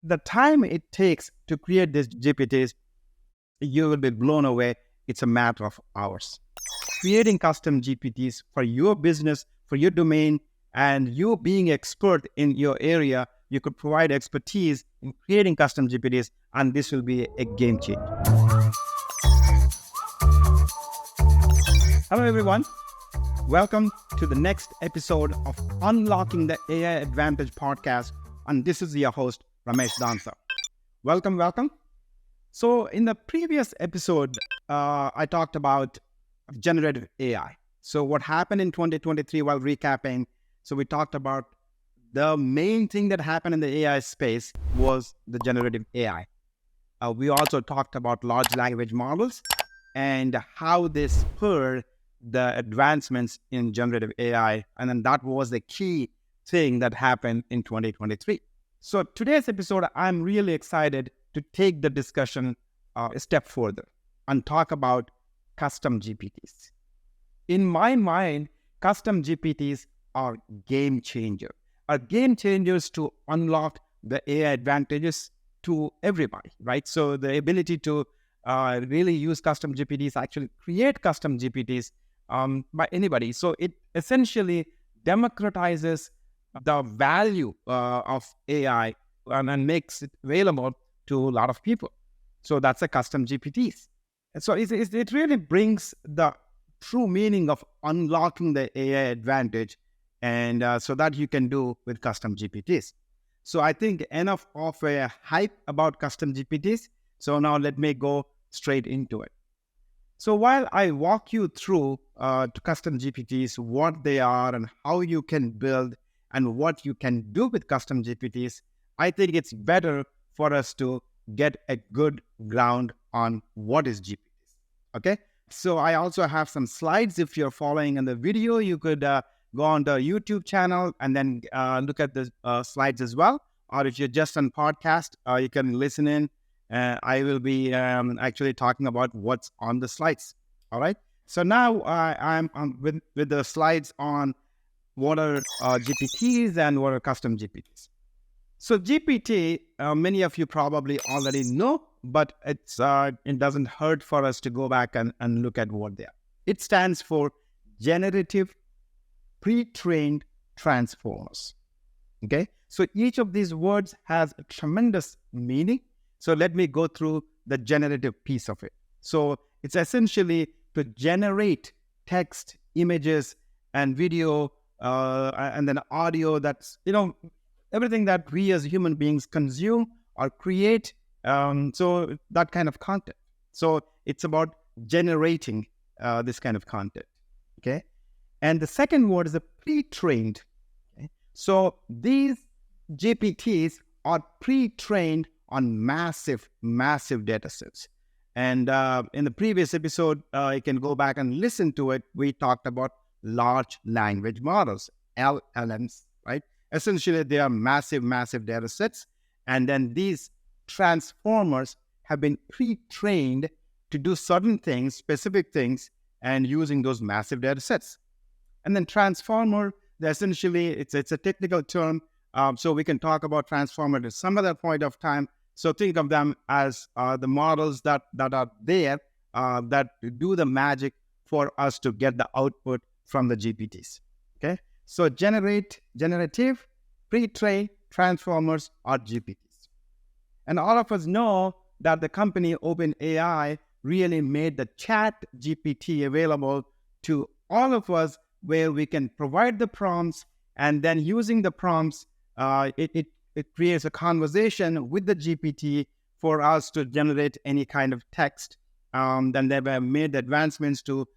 The time it takes to create these GPTs, you will be blown away. It's a matter of hours. Creating custom GPTs for your business, for your domain, and you being expert in your area, you could provide expertise in creating custom GPTs, and this will be a game changer. Hello, everyone. Welcome to the next episode of Unlocking the AI Advantage podcast. And this is your host, Ramesh Dansa. Welcome. So in the previous episode, I talked about generative AI. So what happened in 2023 while recapping, so we talked about the main thing that happened in the AI space was the generative AI. We also talked about large language models and how they spurred the advancements in generative AI. And then that was the key thing that happened in 2023. So today's episode, I'm really excited to take the discussion a step further and talk about custom GPTs. In my mind, custom GPTs are game changers to unlock the AI advantages to everybody, right? So the ability to really use custom GPTs, actually create custom GPTs by anybody. So it essentially democratizes the value of AI and makes it available to a lot of people. So that's a custom GPTs. And so it really brings the true meaning of unlocking the AI advantage, and so that you can do with custom GPTs. So I think enough of a hype about custom GPTs. So now let me go straight into it. So while I walk you through to custom GPTs, what they are and how you can build and what you can do with custom GPTs, I think it's better for us to get a good ground on what is GPTs. Okay. So I also have some slides. If you're following in the video, you could go on the YouTube channel and then look at the slides as well. Or if you're just on podcast, you can listen in. I will be actually talking about what's on the slides. All right. So now I'm with the slides on what are GPTs and what are custom GPTs. So GPT, many of you probably already know, but it doesn't hurt for us to go back and look at what they are. It stands for Generative Pre-trained Transformers. Okay. So each of these words has a tremendous meaning. So let me go through the generative piece of it. So it's essentially to generate text, images, and video, and then audio. That's, everything that we as human beings consume or create. So that kind of content. So it's about generating this kind of content. Okay. And the second word is a pre-trained. Okay? So these GPTs are pre-trained on massive data sets. And in the previous episode, you can go back and listen to it. We talked about large language models, LLMs, right? Essentially, they are massive data sets. And then these transformers have been pre-trained to do certain things, specific things, and using those massive data sets. And then transformer, essentially, it's a technical term. So we can talk about transformer at some other point of time. So think of them as the models that are there that do the magic for us to get the output from the GPTs. Okay. So generative, pre-trained transformers are GPTs. And all of us know that the company OpenAI really made the Chat GPT available to all of us, where we can provide the prompts, and then using the prompts, it creates a conversation with the GPT for us to generate any kind of text. Then they have made advancements to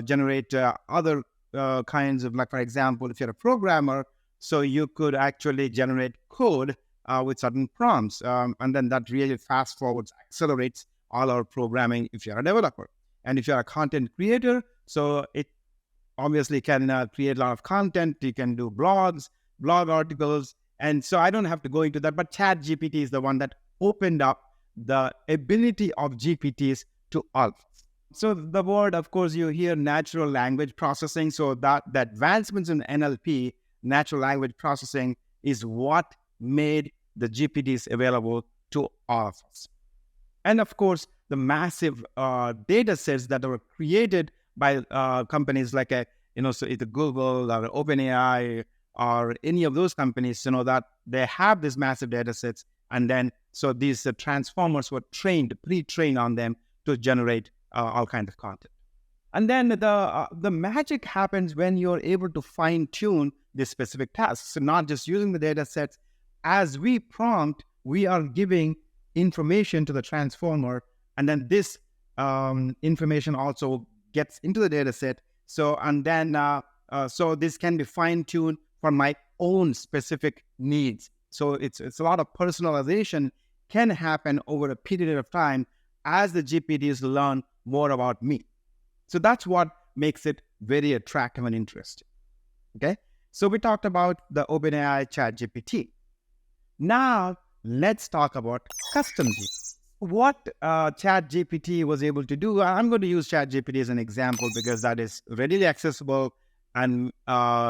generate other kinds of, like, for example, if you're a programmer, so you could actually generate code with certain prompts. And then that really fast forwards, accelerates all our programming if you're a developer. And if you're a content creator, so it obviously can create a lot of content. You can do blog articles. And so I don't have to go into that, but Chat GPT is the one that opened up the ability of GPTs to all of us. So the word, of course, you hear natural language processing. So that the advancements in NLP, natural language processing, is what made the GPTs available to all of us. And of course, the massive data sets that are created by companies like so either Google or OpenAI or any of those companies, that they have these massive data sets, and then so these transformers were pre-trained on them to generate all kinds of content. And then the magic happens when you're able to fine tune these specific tasks. So not just using the data sets. As we prompt, we are giving information to the transformer, and then this information also gets into the data set. So so this can be fine tuned for my own specific needs. So it's a lot of personalization can happen over a period of time as the GPTs learn more about me. So that's what makes it very attractive and interesting. Okay, so we talked about the OpenAI ChatGPT. Now let's talk about Custom GPT. What ChatGPT was able to do, I'm going to use ChatGPT as an example because that is readily accessible and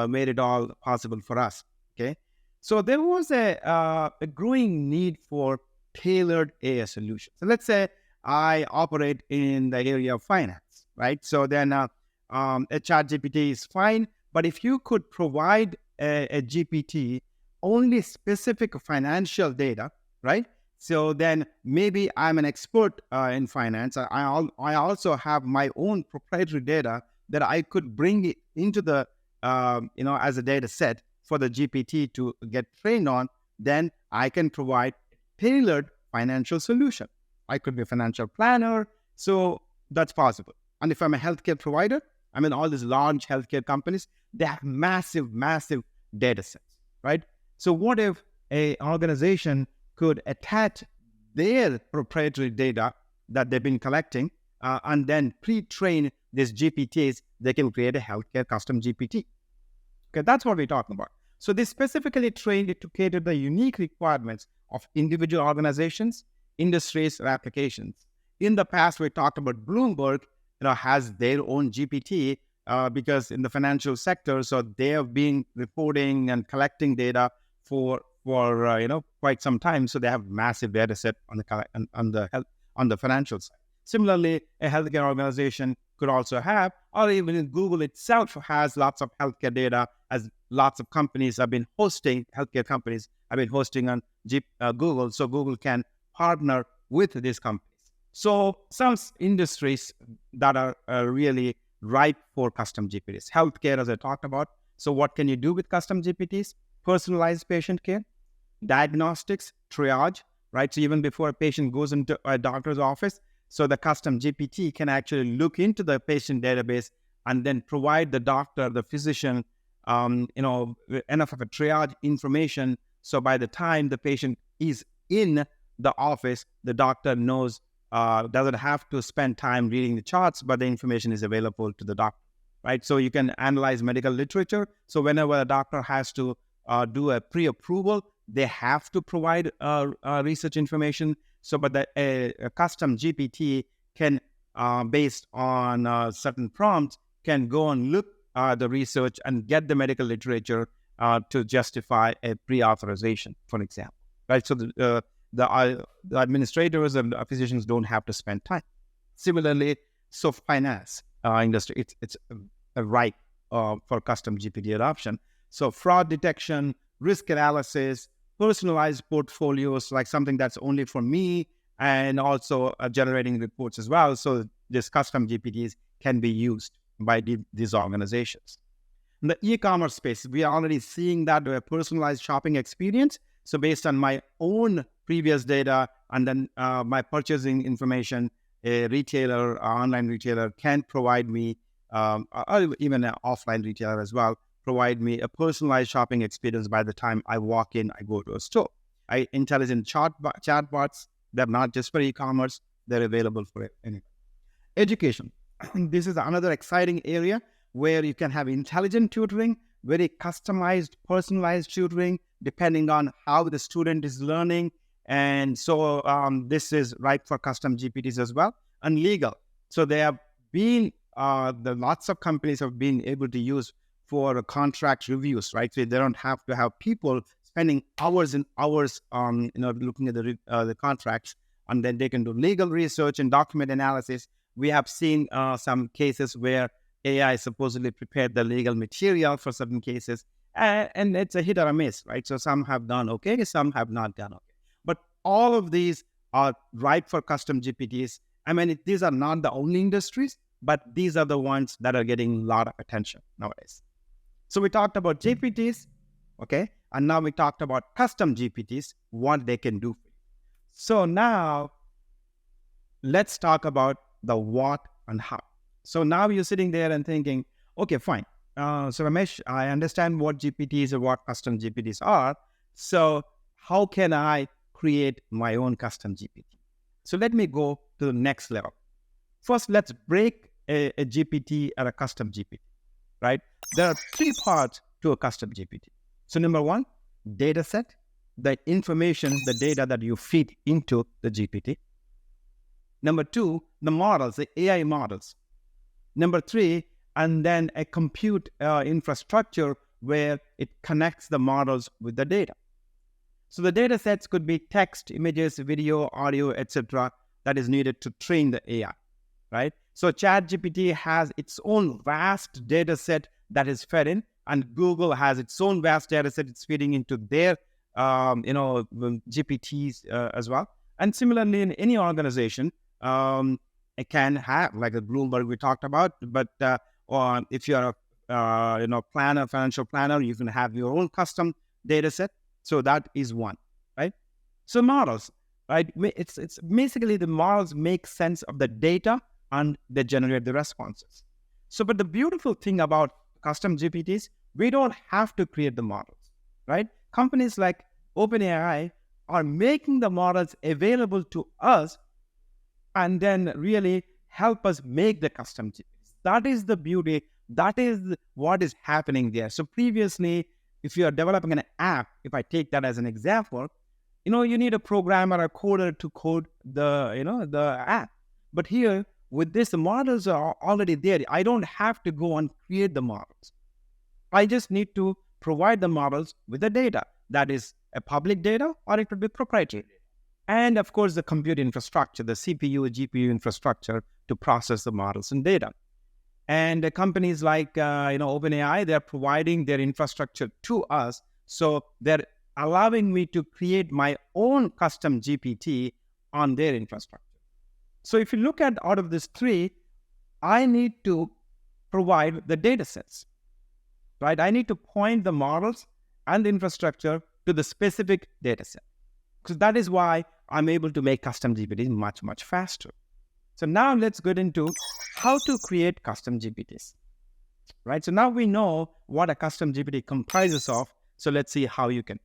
made it all possible for us. Okay, so there was a growing need for tailored AI solutions. So let's say I operate in the area of finance, right? So then a ChatGPT is fine, but if you could provide a GPT only specific financial data, right? So then maybe I'm an expert in finance. I also have my own proprietary data that I could bring it into the, as a data set for the GPT to get trained on. Then I can provide tailored financial solution. I could be a financial planner. So that's possible. And if I'm a healthcare provider, all these large healthcare companies, they have massive, massive data sets, right? So what if an organization could attach their proprietary data that they've been collecting and then pre-train these GPTs, they can create a healthcare custom GPT. Okay, that's what we're talking about. So they specifically trained it to cater the unique requirements of individual organizations, industries, or applications. In the past, we talked about Bloomberg, has their own GPT because in the financial sector, so they have been reporting and collecting data for quite some time. So they have massive data set on the financial side. Similarly, a healthcare organization could also have, or even Google itself has lots of healthcare data, as lots of companies have been hosting, healthcare companies have been hosting on Google, so Google can partner with these companies. So some industries that are really ripe for custom GPTs. Healthcare, as I talked about. So what can you do with custom GPTs? Personalized patient care, diagnostics, triage, right? So even before a patient goes into a doctor's office, so the custom GPT can actually look into the patient database and then provide the doctor, the physician, enough of a triage information. So by the time the patient is in the office, the doctor knows, doesn't have to spend time reading the charts, but the information is available to the doctor, right? So you can analyze medical literature. So whenever a doctor has to do a pre-approval, they have to provide research information. So, but a custom GPT can, based on certain prompts, can go and look the research and get the medical literature to justify a pre-authorization, for example, right? So the administrators and physicians don't have to spend time. Similarly, so finance industry, it's ripe for custom GPT adoption. So fraud detection, risk analysis, personalized portfolios, like something that's only for me, and also generating reports as well. So these custom GPTs can be used by these organizations. In the e-commerce space, we are already seeing that a personalized shopping experience. So based on my own previous data and then my purchasing information, a retailer, online retailer can provide me, or even an offline retailer as well, provide me a personalized shopping experience by the time I walk in, I go to a store. Intelligent chatbots, they're not just for e-commerce, they're available for anything. Education. This is another exciting area where you can have intelligent tutoring, very customized, personalized tutoring, depending on how the student is learning. And so this is ripe for custom GPTs as well. And legal. So there have been, lots of companies have been able to use for contract reviews, right? So they don't have to have people spending hours and hours on looking at the contracts, and then they can do legal research and document analysis. We have seen some cases where AI supposedly prepared the legal material for certain cases, and it's a hit or a miss, right? So some have done okay, some have not done okay. But all of these are ripe for custom GPTs. I mean, these are not the only industries, but these are the ones that are getting a lot of attention nowadays. So we talked about GPTs, okay? And now we talked about custom GPTs, what they can do. So now let's talk about the what and how. So now you're sitting there and thinking, okay, fine. So Ramesh, I understand what GPTs or what custom GPTs are. So how can I create my own custom GPT? So let me go to the next level. First, let's break a GPT or a custom GPT, right? There are three parts to a custom GPT. So number one, data set, the information, the data that you feed into the GPT. Number two, the models, the AI models. Number three, and then a compute infrastructure where it connects the models with the data. So the data sets could be text, images, video, audio, etc. that is needed to train the AI, right? So ChatGPT has its own vast data set that is fed in, and Google has its own vast data set it's feeding into their GPTs as well. And similarly, in any organization, it can have, like a Bloomberg we talked about, but or if you're a planner, financial planner, you can have your own custom data set. So that is one, right? So models, right? It's basically the models make sense of the data and they generate the responses. So, but the beautiful thing about custom GPTs, we don't have to create the models, right? Companies like OpenAI are making the models available to us and then really help us make the custom GPTs. That is the beauty. That is what is happening there. So previously, if you are developing an app, if I take that as an example, you need a programmer, a coder to code the app. But here, with this, the models are already there. I don't have to go and create the models. I just need to provide the models with the data. That is a public data or it could be proprietary data. And of course, the compute infrastructure, the CPU, GPU infrastructure to process the models and data. And the companies like OpenAI, they're providing their infrastructure to us. So they're allowing me to create my own custom GPT on their infrastructure. So if you look at out of these three, I need to provide the data sets, right? I need to point the models and the infrastructure to the specific data set. Because that is why I'm able to make custom GPTs much, much faster. So now let's get into how to create custom GPTs, right? So now we know what a custom GPT comprises of. So let's see how you can.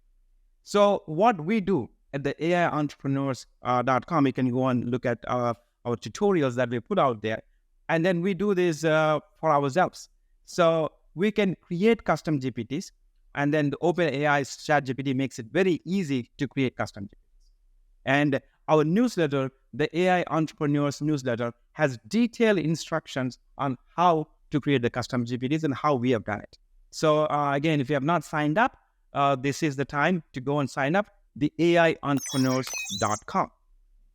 So what we do at the AIentrepreneurs.com, you can go and look at our tutorials that we put out there. And then we do this for ourselves. So we can create custom GPTs. And then the OpenAI's ChatGPT makes it very easy to create custom GPTs. And our newsletter, the AI Entrepreneurs newsletter, has detailed instructions on how to create the custom GPTs and how we have done it. So again, if you have not signed up, this is the time to go and sign up, the AIentrepreneurs.com.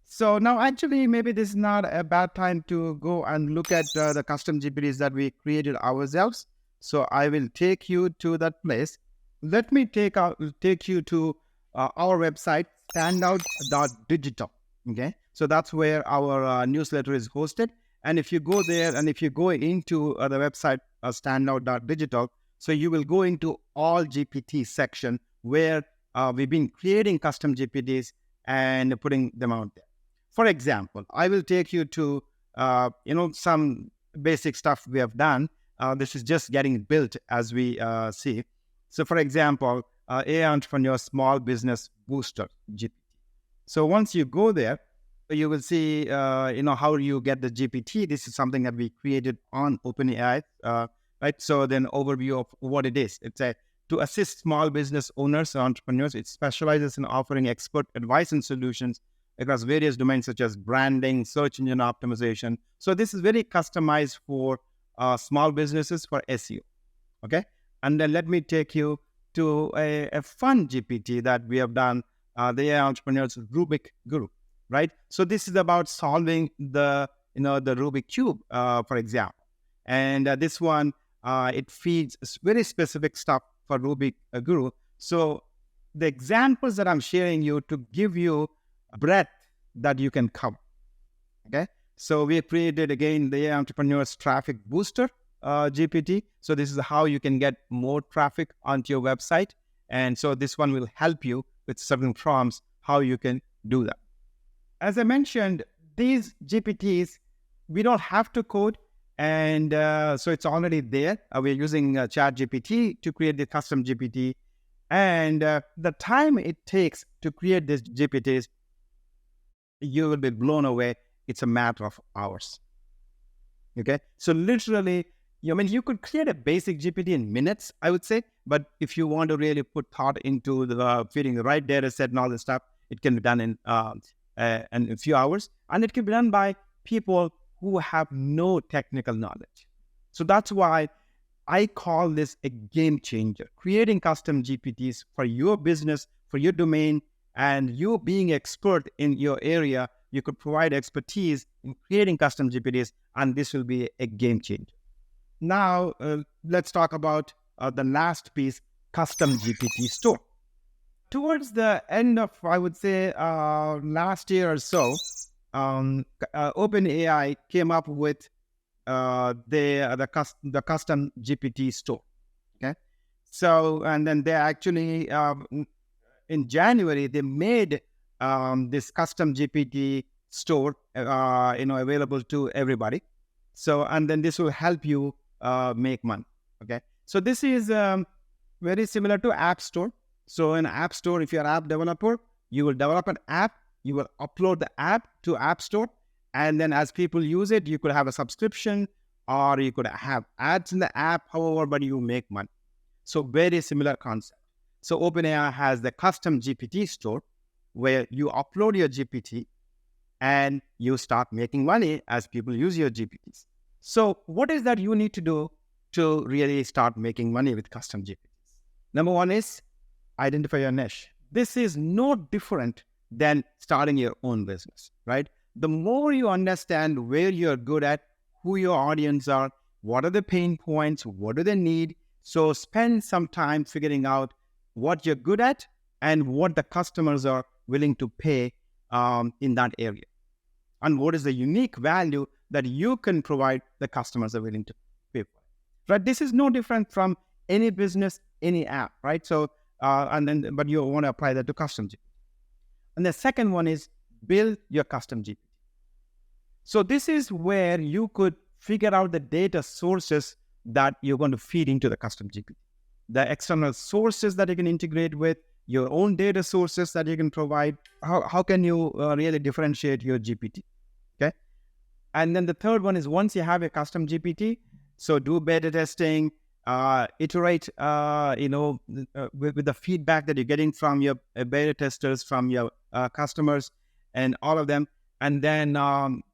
So now actually, maybe this is not a bad time to go and look at the custom GPTs that we created ourselves. So I will take you to that place. Let me take you to our website, standout.digital. Okay, so that's where our newsletter is hosted. And if you go there and if you go into the website, standout.digital, so you will go into all GPT section where we've been creating custom GPTs and putting them out there. For example, I will take you to some basic stuff we have done. This is just getting built as we see. So for example, AI Entrepreneur Small Business Booster GPT. So once you go there, you will see, how you get the GPT. This is something that we created on OpenAI, right? So then overview of what it is. It's to assist small business owners and entrepreneurs. It specializes in offering expert advice and solutions across various domains such as branding, search engine optimization. So this is very customized for small businesses for SEO. Okay. And then let me take you to a fun GPT that we have done, the AI Entrepreneurs Rubik Guru, right? So this is about solving the Rubik Cube, for example. And this one, it feeds very specific stuff for Rubik Guru. So the examples that I'm sharing you to give you breadth that you can cover. Okay. So we have created again the Entrepreneurs Traffic Booster GPT. So this is how you can get more traffic onto your website. And so this one will help you with certain prompts, how you can do that. As I mentioned, these GPTs, we don't have to code. And so it's already there. We're using Chat GPT to create the custom GPT. And the time it takes to create these GPTs, you will be blown away. It's a matter of hours. Okay. So literally, you could create a basic GPT in minutes, I would say. But if you want to really put thought into the feeding the right data set and all this stuff, it can be done in a few hours. And it can be done by people who have no technical knowledge. So that's why I call this a game changer. Creating custom GPTs for your business, for your domain, and you being expert in your area, you could provide expertise in creating custom GPTs, and this will be a game changer. Now, let's talk about the last piece, Custom GPT Store. Towards the end of, I would say, last year or so, OpenAI came up with the Custom GPT Store. Okay, so and then they actually in January they made this Custom GPT Store available to everybody. So and then this will help you make money. Okay, so this is very similar to App Store. So in App Store, if you're an app developer, you will develop an app, you will upload the app to App Store, and then as people use it, you could have a subscription or you could have ads in the app, however, but you make money. So very similar concept. So OpenAI has the Custom GPT Store where you upload your GPT and you start making money as people use your GPTs. So what is that you need to do to really start making money with custom GPTs? Number one is identify your niche. This is no different than starting your own business, right? The more you understand where you're good at, who your audience are, what are the pain points, what do they need? So spend some time figuring out what you're good at and what the customers are willing to pay in that area. And what is the unique value that you can provide the customers are willing to pay for. Right? This is no different from any business, any app, right? So, but you want to apply that to custom GPT. And the second one is build your custom GPT. So this is where you could figure out the data sources that you're going to feed into the custom GPT. The external sources that you can integrate with, your own data sources that you can provide. How can you really differentiate your GPT? Okay. And then the third one is once you have a custom GPT, so do beta testing, iterate, with the feedback that you're getting from your beta testers, from your customers and all of them. And then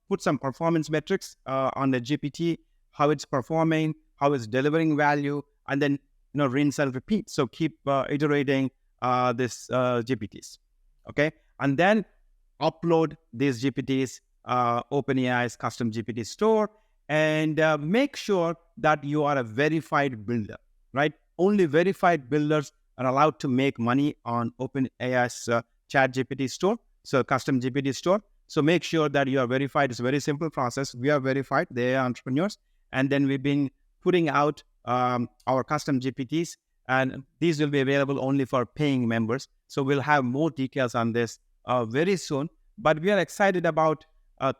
put some performance metrics on the GPT, how it's performing, how it's delivering value, and then, rinse and repeat. So keep iterating this GPTs, okay? And then upload these GPTs, OpenAI's Custom GPT Store, and make sure that you are a verified builder, right? Only verified builders are allowed to make money on OpenAI's Chat GPT Store, so Custom GPT Store. So make sure that you are verified. It's a very simple process. We are verified, they are entrepreneurs. And then we've been putting out our custom GPTs, and these will be available only for paying members. So we'll have more details on this very soon. But we are excited about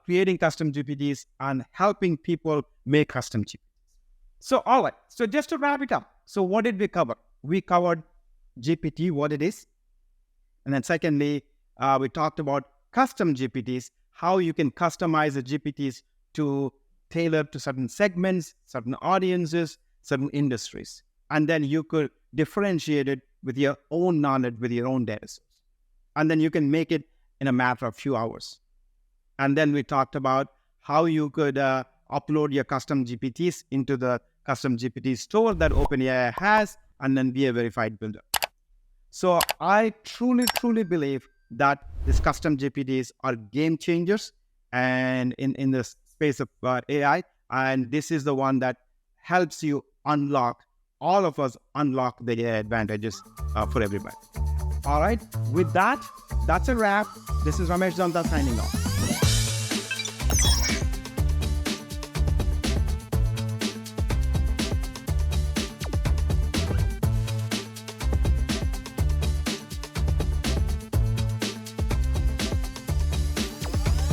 creating custom GPTs and helping people make custom GPTs. So, all right. So just to wrap it up. So what did we cover? We covered GPT, what it is. And then secondly, we talked about custom GPTs, how you can customize the GPTs to tailor to certain segments, certain audiences, certain industries. And then you could differentiate it with your own knowledge, with your own data source. And then you can make it in a matter of few hours. And then we talked about how you could upload your custom GPTs into the Custom GPT Store that OpenAI has, and then be a verified builder. So I truly believe that these custom GPTs are game changers and in the space of AI. And this is the one that helps you unlock, all of us unlock the AI advantages for everybody. All right, with that, that's a wrap. This is Ramesh Danta signing off.